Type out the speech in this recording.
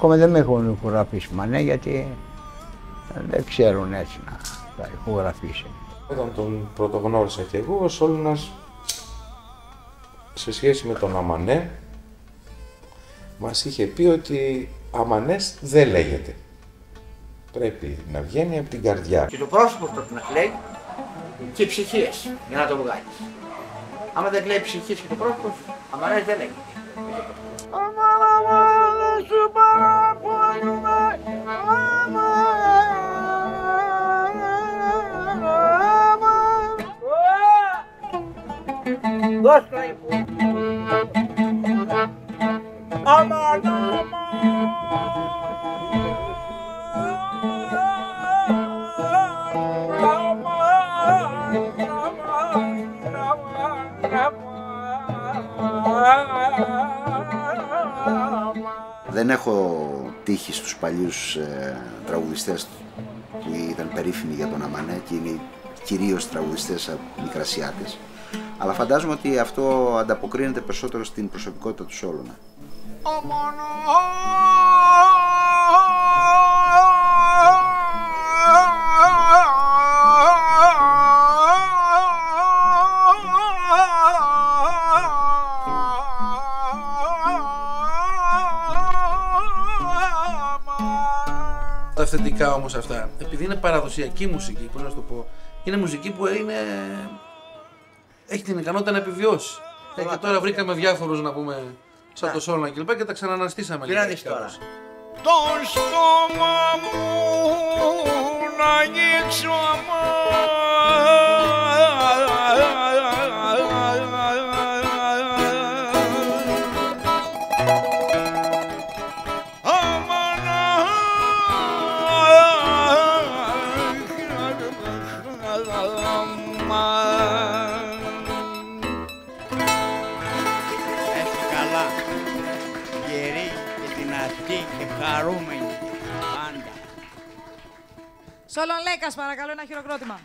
εύχομαι δεν με έχουν ηχογραφήσει μανέ, γιατί δεν ξέρουν έτσι να τα ηχογραφήσει. Όταν τον πρωτογνώρισα και εγώ, ο Σόλωνας σε σχέση με τον Αμανέ μας είχε πει ότι Αμανές δεν λέγεται. Πρέπει να βγαίνει από την καρδιά. Και το πρόσωπο πρέπει να κλαίει και οι ψυχίες για να το βγάλεις. Άμα δεν κλαίει ψυχίες και το πρόσωπο, Αμανές δεν λέγεται. Σου παραπονούμε, δώσ' το ύπο. Δεν έχω τύχει στους παλιούς τραγουδιστές που ήταν περίφημοι για τον Αμανέ και είναι κυρίως τραγουδιστές μικρασιάτες, αλλά φαντάζομαι ότι αυτό ανταποκρίνεται περισσότερο στην προσωπικότητα του Σόλωνα. Τα αυθεντικά όμως αυτά, επειδή είναι παραδοσιακή μουσική, πώς να σου το πω, είναι μουσική που έχει την ικανότητα να επιβιώσει. Και τώρα βρήκαμε διάφορους να πούμε σαν το Σόλωνα κλπ. Και τα ξαναναστήσαμε λίγο. δεις τώρα. Το στόμα μου να ανοίξω και χαρούμενοι πάντα. Σόλων Λέκας, παρακαλώ, ένα χειροκρότημα.